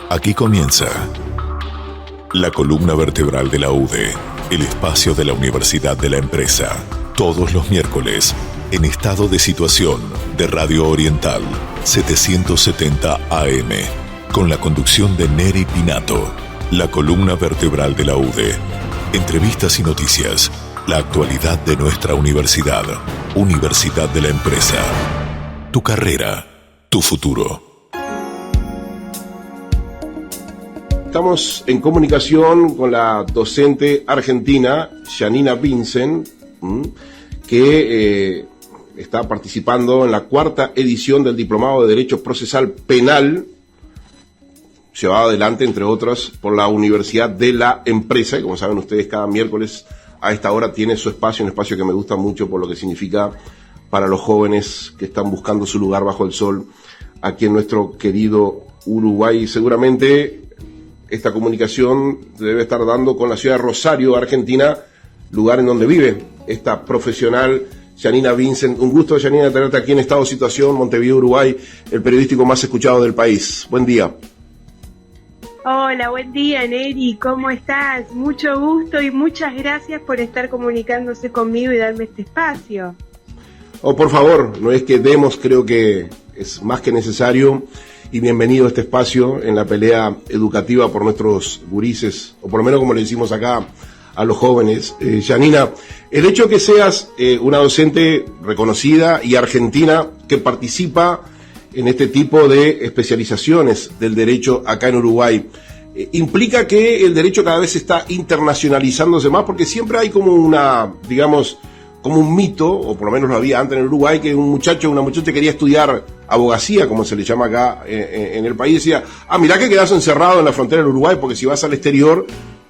Aquí comienza la columna vertebral de la UDE, el espacio de la Universidad de la Empresa. Todos los miércoles, en Estado de Situación, de Radio Oriental, 770 AM, con la conducción de Neri Pinato. La columna vertebral de la UDE. Entrevistas y noticias. La actualidad de nuestra universidad. Universidad de la Empresa. Tu carrera, tu futuro. Estamos en comunicación con la docente argentina, Janina Vincent, que está participando en la 4ª edición del Diplomado de Derecho Procesal Penal, llevado adelante, entre otras, por la Universidad de la Empresa, y como saben ustedes, cada miércoles a esta hora tiene su espacio, un espacio que me gusta mucho por lo que significa para los jóvenes que están buscando su lugar bajo el sol aquí en nuestro querido Uruguay. Seguramente esta comunicación debe estar dando con la ciudad de Rosario, Argentina, lugar en donde vive esta profesional Janina Vincent. Un gusto, Janina, tenerte aquí en Estado de Situación, Montevideo, Uruguay, el periodístico más escuchado del país. Buen día. Hola, buen día, Neri, ¿cómo estás? Mucho gusto y muchas gracias por estar comunicándose conmigo y darme este espacio. Oh, por favor, no es que demos, creo que es más que necesario. Y bienvenido a este espacio en la pelea educativa por nuestros gurises, o por lo menos como le decimos acá a los jóvenes. Janina, el hecho de que seas una docente reconocida y argentina que participa en este tipo de especializaciones del derecho acá en Uruguay, implica que el derecho cada vez está internacionalizándose más, porque siempre hay como una, digamos, como un mito, o por lo menos lo había antes en el Uruguay, que un muchacho o una muchacha quería estudiar abogacía, como se le llama acá en el país, decía, mirá que quedás encerrado en la frontera del Uruguay, porque si vas al exterior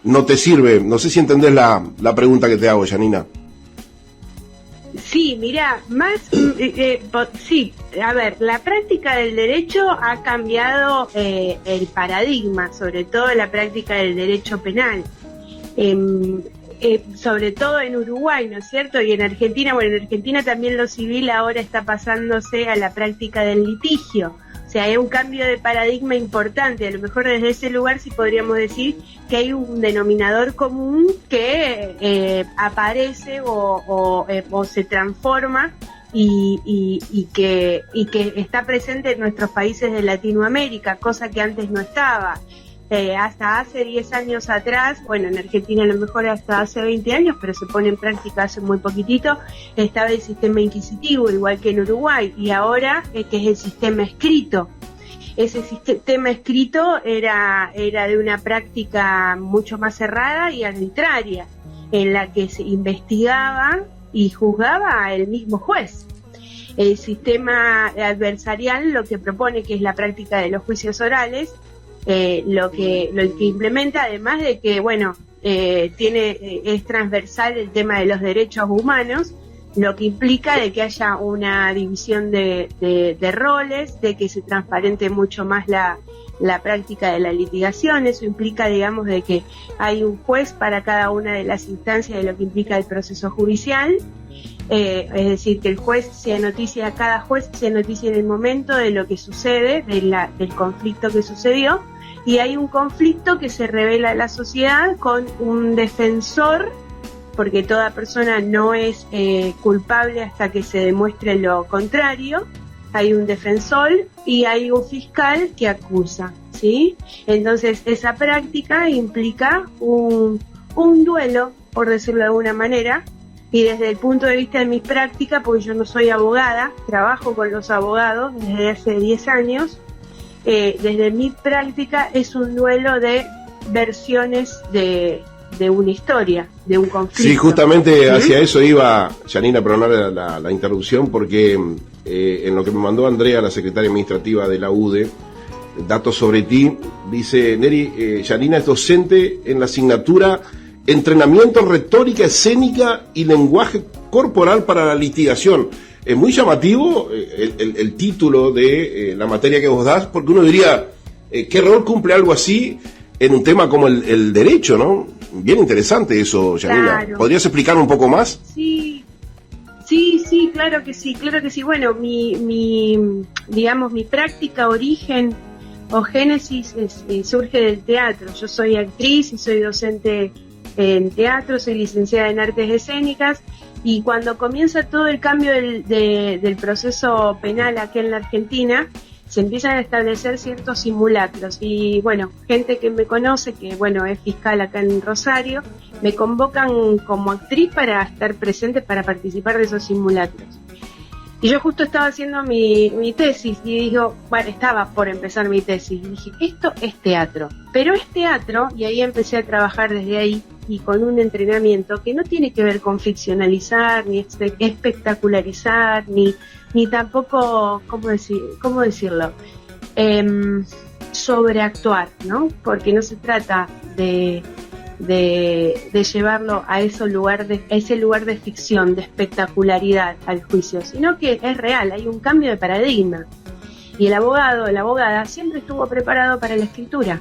no te sirve. No sé si entendés la pregunta que te hago, Janina. Sí, mirá, sí, a ver, la práctica del derecho ha cambiado el paradigma, sobre todo la práctica del derecho penal. Sobre todo en Uruguay, ¿no es cierto? Y en Argentina, bueno, en Argentina también lo civil ahora está pasándose a la práctica del litigio. O sea, hay un cambio de paradigma importante. A lo mejor desde ese lugar sí podríamos decir que hay un denominador común que aparece o se transforma y que está presente en nuestros países de Latinoamérica, cosa que antes no estaba. Hasta hace 10 años atrás, bueno, en Argentina a lo mejor hasta hace 20 años, pero se pone en práctica hace muy poquitito, estaba el sistema inquisitivo, igual que en Uruguay, y ahora que es el sistema escrito. Ese sistema escrito era de una práctica mucho más cerrada y arbitraria, en la que se investigaba y juzgaba el mismo juez. El sistema adversarial lo que propone, que es la práctica de los juicios orales, lo que implementa, además de que, bueno, es transversal el tema de los derechos humanos, lo que implica de que haya una división de roles, de que se transparente mucho más la práctica de la litigación. Eso implica, digamos, de que hay un juez para cada una de las instancias de lo que implica el proceso judicial. Es decir, que el juez cada juez se noticia en el momento de lo que sucede, del conflicto que sucedió, y hay un conflicto que se revela a la sociedad con un defensor, porque toda persona no es culpable hasta que se demuestre lo contrario. Hay un defensor y hay un fiscal que acusa, ¿sí? Entonces esa práctica implica un duelo, por decirlo de alguna manera. Y desde el punto de vista de mi práctica, porque yo no soy abogada, trabajo con los abogados desde hace 10 años, desde mi práctica es un duelo de versiones de una historia, de un conflicto. Sí, justamente hacia eso iba, Janina, perdonar la interrupción, porque en lo que me mandó Andrea, la secretaria administrativa de la UDE, datos sobre ti, dice, Neri, Janina es docente en la asignatura Entrenamiento en Retórica Escénica y Lenguaje Corporal para la Litigación. Es muy llamativo el título de la materia que vos das, porque uno diría, ¿qué rol cumple algo así en un tema como el derecho, no? Bien interesante eso, Janina. Claro. ¿Podrías explicar un poco más? Sí, claro que sí. Bueno, mi práctica origen o génesis surge del teatro. Yo soy actriz y soy docente en teatro, soy licenciada en artes escénicas, y cuando comienza todo el cambio del proceso penal aquí en la Argentina, se empiezan a establecer ciertos simulacros, y bueno, gente que me conoce, que bueno, es fiscal acá en Rosario, me convocan como actriz para estar presente, para participar de esos simulacros. Y yo justo estaba haciendo mi tesis y digo, bueno, estaba por empezar mi tesis y dije, esto es teatro, pero es teatro, y ahí empecé a trabajar desde ahí y con un entrenamiento que no tiene que ver con ficcionalizar, ni espectacularizar, ni tampoco, ¿cómo decirlo? Sobreactuar, ¿no? Porque no se trata de llevarlo a ese lugar de ficción, de espectacularidad al juicio, sino que es real, hay un cambio de paradigma. Y el abogado, la abogada, siempre estuvo preparado para la escritura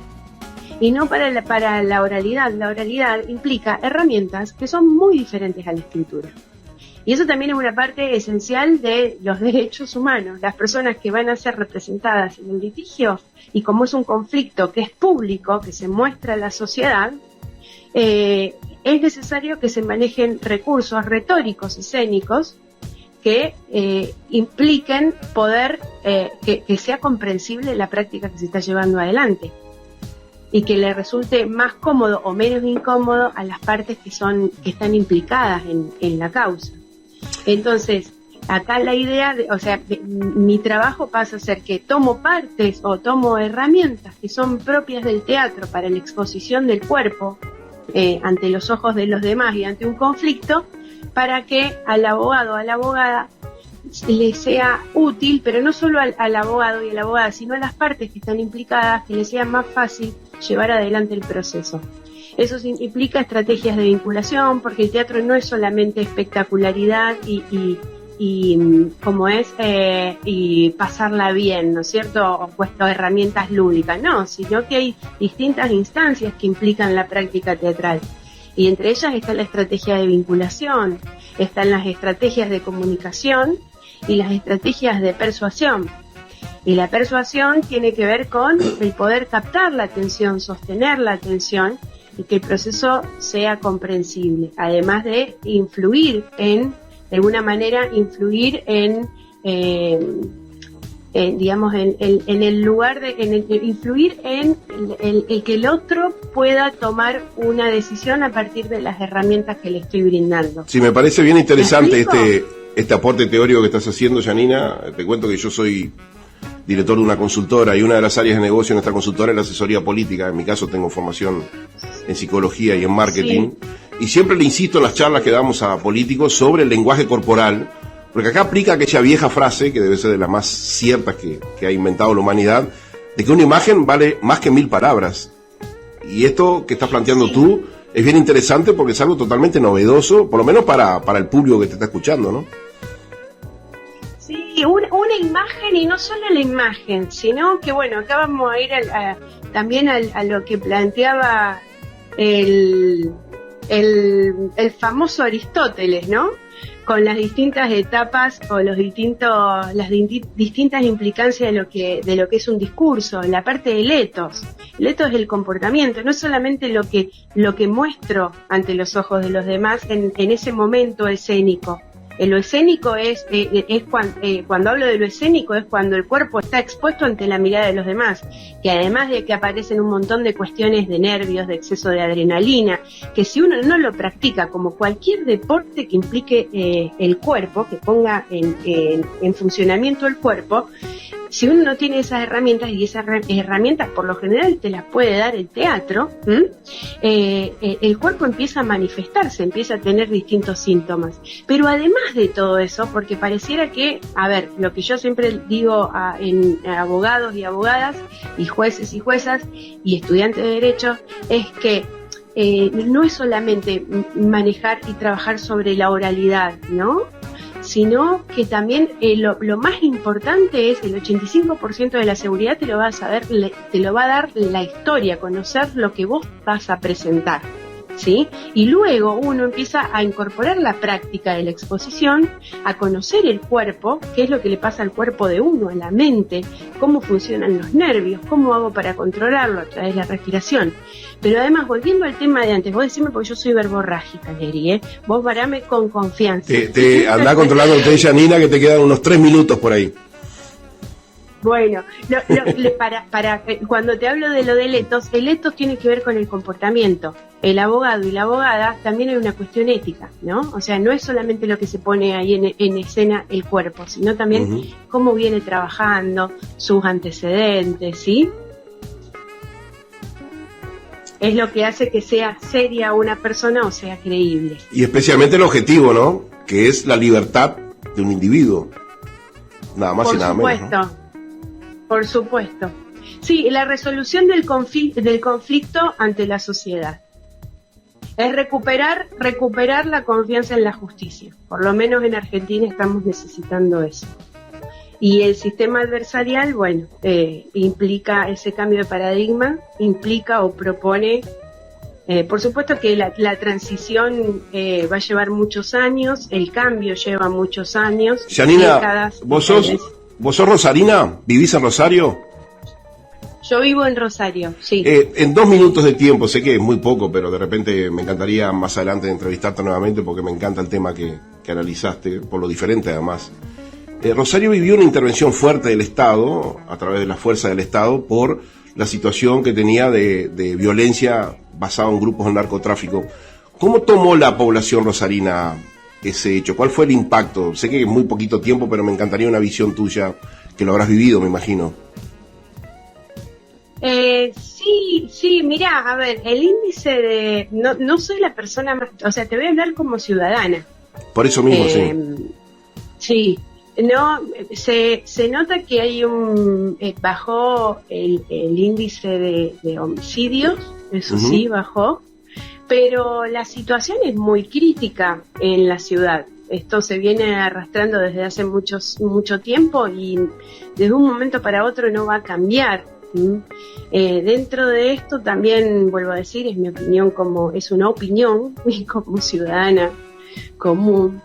y no para la oralidad. La oralidad implica herramientas que son muy diferentes a la escritura. Y eso también es una parte esencial de los derechos humanos. Las personas que van a ser representadas en el litigio, y como es un conflicto que es público, que se muestra a la sociedad, es necesario que se manejen recursos retóricos, escénicos, que impliquen poder, que sea comprensible la práctica que se está llevando adelante y que le resulte más cómodo o menos incómodo a las partes que están implicadas en la causa. Entonces, acá la idea, mi trabajo pasa a ser que tomo partes o tomo herramientas que son propias del teatro para la exposición del cuerpo ante los ojos de los demás y ante un conflicto, para que al abogado o a la abogada le sea útil, pero no solo al abogado y a la abogada, sino a las partes que están implicadas, que les sea más fácil llevar adelante el proceso. Eso implica estrategias de vinculación, porque el teatro no es solamente espectacularidad y pasarla bien, ¿no es cierto? O puesto herramientas lúdicas, no, sino que hay distintas instancias que implican la práctica teatral. Y entre ellas está la estrategia de vinculación, están las estrategias de comunicación y las estrategias de persuasión. Y la persuasión tiene que ver con el poder captar la atención, sostener la atención y que el proceso sea comprensible, además de influir de alguna manera, influir en el lugar influir en el que el otro pueda tomar una decisión a partir de las herramientas que le estoy brindando. Sí, me parece bien interesante este aporte teórico que estás haciendo, Janina. Te cuento que yo soy director de una consultora y una de las áreas de negocio de nuestra consultora es la asesoría política. En mi caso tengo formación en psicología y en marketing. Sí. Y siempre le insisto en las charlas que damos a políticos sobre el lenguaje corporal, porque acá aplica aquella vieja frase, que debe ser de las más ciertas que ha inventado la humanidad, de que una imagen vale más que 1000 palabras. Y esto que estás planteando tú es bien interesante porque es algo totalmente novedoso, por lo menos para el público que te está escuchando, ¿no? Sí, una imagen, y no solo la imagen, sino que bueno, acá vamos a ir también a lo que planteaba el famoso Aristóteles, ¿no? Con las distintas etapas o las distintas implicancias de lo que es un discurso, la parte del etos. El etos es el comportamiento, no es solamente lo que muestro ante los ojos de los demás en ese momento escénico. Lo escénico es cuando hablo de lo escénico, es cuando el cuerpo está expuesto ante la mirada de los demás, que además de que aparecen un montón de cuestiones de nervios, de exceso de adrenalina, que si uno no lo practica, como cualquier deporte que implique el cuerpo, que ponga en funcionamiento el cuerpo, si uno no tiene esas herramientas, y esas herramientas por lo general te las puede dar el teatro, el cuerpo empieza a manifestarse, empieza a tener distintos síntomas. Pero además de todo eso, porque pareciera que, lo que yo siempre digo a abogados y abogadas, y jueces y juezas, y estudiantes de derecho, es que no es solamente manejar y trabajar sobre la oralidad, ¿no? Sino que también lo más importante es el 85% de la seguridad te lo va a dar la historia, conocer lo que vos vas a presentar. ¿sí? Y luego uno empieza a incorporar la práctica de la exposición, a conocer el cuerpo, qué es lo que le pasa al cuerpo de uno, a la mente, cómo funcionan los nervios, cómo hago para controlarlo a través de la respiración. Pero además, volviendo al tema de antes, vos decime porque yo soy verborrágica, Neri, vos varame con confianza. Te andá controlando usted, Janina, que te quedan unos 3 minutos por ahí. Bueno, para cuando te hablo de lo del etos, el etos tiene que ver con el comportamiento. El abogado y la abogada también hay una cuestión ética, ¿no? O sea, no es solamente lo que se pone ahí en escena el cuerpo, sino también cómo viene trabajando, sus antecedentes, ¿sí? Es lo que hace que sea seria una persona o sea creíble. Y especialmente el objetivo, ¿no? Que es la libertad de un individuo. Nada más y nada menos, ¿no? Por supuesto. Sí, la resolución del conflicto ante la sociedad. Es recuperar la confianza en la justicia. Por lo menos en Argentina estamos necesitando eso. Y el sistema adversarial, bueno, implica ese cambio de paradigma, implica o propone, por supuesto que la transición va a llevar muchos años, el cambio lleva muchos años. Janina, ¿vos sos rosarina? ¿Vivís en Rosario? Yo vivo en Rosario, sí. En 2 minutos de tiempo, sé que es muy poco, pero de repente me encantaría más adelante entrevistarte nuevamente porque me encanta el tema que analizaste, por lo diferente además. Rosario vivió una intervención fuerte del Estado, a través de la fuerza del Estado, por la situación que tenía de violencia basada en grupos de narcotráfico. ¿Cómo tomó la población rosarina ese hecho? ¿Cuál fue el impacto? Sé que es muy poquito tiempo, pero me encantaría una visión tuya, que lo habrás vivido, me imagino. Sí, mirá, a ver, el índice de... No soy la persona más... O sea, te voy a hablar como ciudadana. Por eso mismo, sí. Sí, no, se nota que hay bajó el índice de homicidios, eso sí, bajó, pero la situación es muy crítica en la ciudad. Esto se viene arrastrando desde hace mucho tiempo y desde un momento para otro no va a cambiar. Dentro de esto también, vuelvo a decir, es mi opinión, es una opinión como ciudadana común.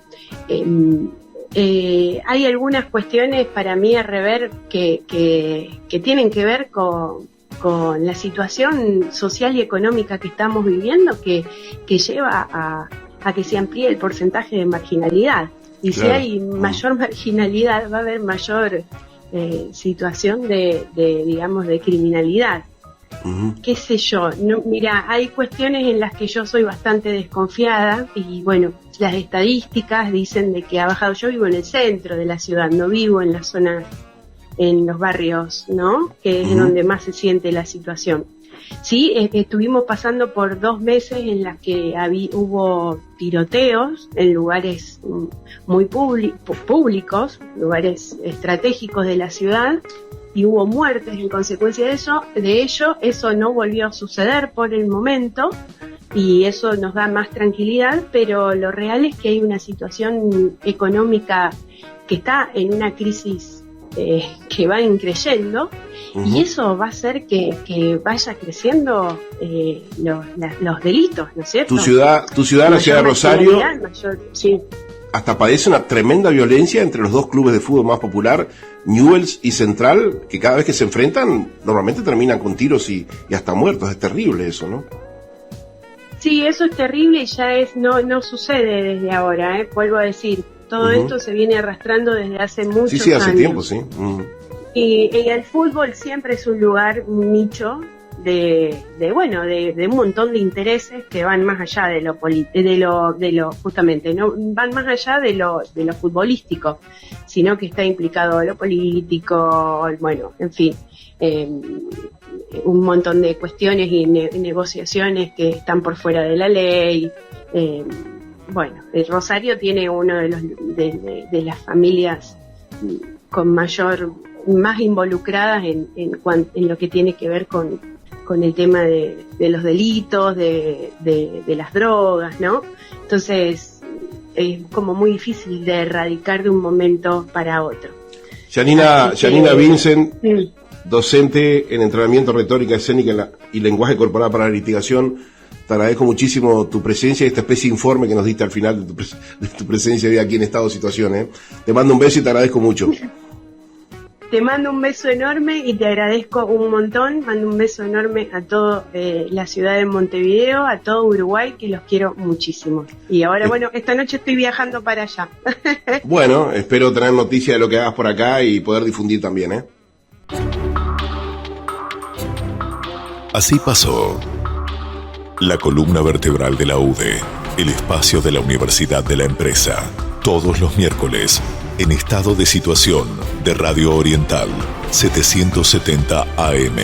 Hay algunas cuestiones para mí a rever que tienen que ver con la situación social y económica que estamos viviendo, que lleva a que se amplíe el porcentaje de marginalidad. Y claro, si hay mayor marginalidad, va a haber mayor situación de criminalidad. Qué sé yo, mira, hay cuestiones en las que yo soy bastante desconfiada y bueno, las estadísticas dicen de que ha bajado. Yo vivo en el centro de la ciudad, no vivo en la zona, en los barrios, ¿no? Que es donde más se siente la situación. Sí, estuvimos pasando por 2 meses en las que hubo tiroteos en lugares muy públicos, lugares estratégicos de la ciudad, y hubo muertes en consecuencia de ello. Eso no volvió a suceder por el momento y eso nos da más tranquilidad, pero lo real es que hay una situación económica que está en una crisis que va increyendo, y eso va a hacer que vaya creciendo los delitos, ¿no es cierto? Tu ciudad, la ciudad de Rosario, sí, hasta padece una tremenda violencia entre los 2 clubes de fútbol más popular, Newell's y Central, que cada vez que se enfrentan normalmente terminan con tiros y hasta muertos. Es terrible eso, ¿no? Sí, eso es terrible y ya no sucede desde ahora, vuelvo a decir, todo esto se viene arrastrando desde hace muchos años. Sí, hace tiempo, sí. Y el fútbol siempre es un lugar, un nicho de un montón de intereses que van más allá de lo justamente, no van más allá de lo futbolístico, sino que está implicado lo político, bueno, en fin, un montón de cuestiones y negociaciones que están por fuera de la ley. Bueno, el Rosario tiene uno de las familias con más involucradas en lo que tiene que ver con el tema de los delitos, de las drogas, ¿no? Entonces es como muy difícil de erradicar de un momento para otro. Janina Vincent, docente en entrenamiento, retórica escénica y lenguaje corporal para la litigación. Te agradezco muchísimo tu presencia y esta especie de informe que nos diste al final de tu presencia hoy aquí en Estado de Situación. Te mando un beso y te agradezco mucho. Te mando un beso enorme y te agradezco un montón. Mando un beso enorme a toda la ciudad de Montevideo, a todo Uruguay, que los quiero muchísimo. Y ahora, bueno, esta noche estoy viajando para allá. Bueno, espero tener noticia de lo que hagas por acá y poder difundir también. Así pasó. La columna vertebral de la UDE, el espacio de la Universidad de la Empresa. Todos los miércoles, en Estado de Situación, de Radio Oriental, 770 AM,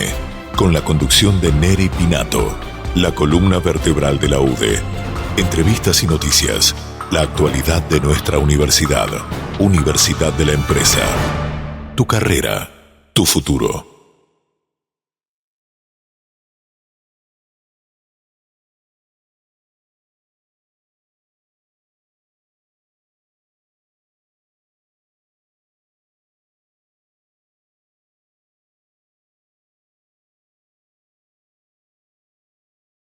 con la conducción de Neri Pinato. La columna vertebral de la UDE. Entrevistas y noticias. La actualidad de nuestra universidad. Universidad de la Empresa. Tu carrera, tu futuro.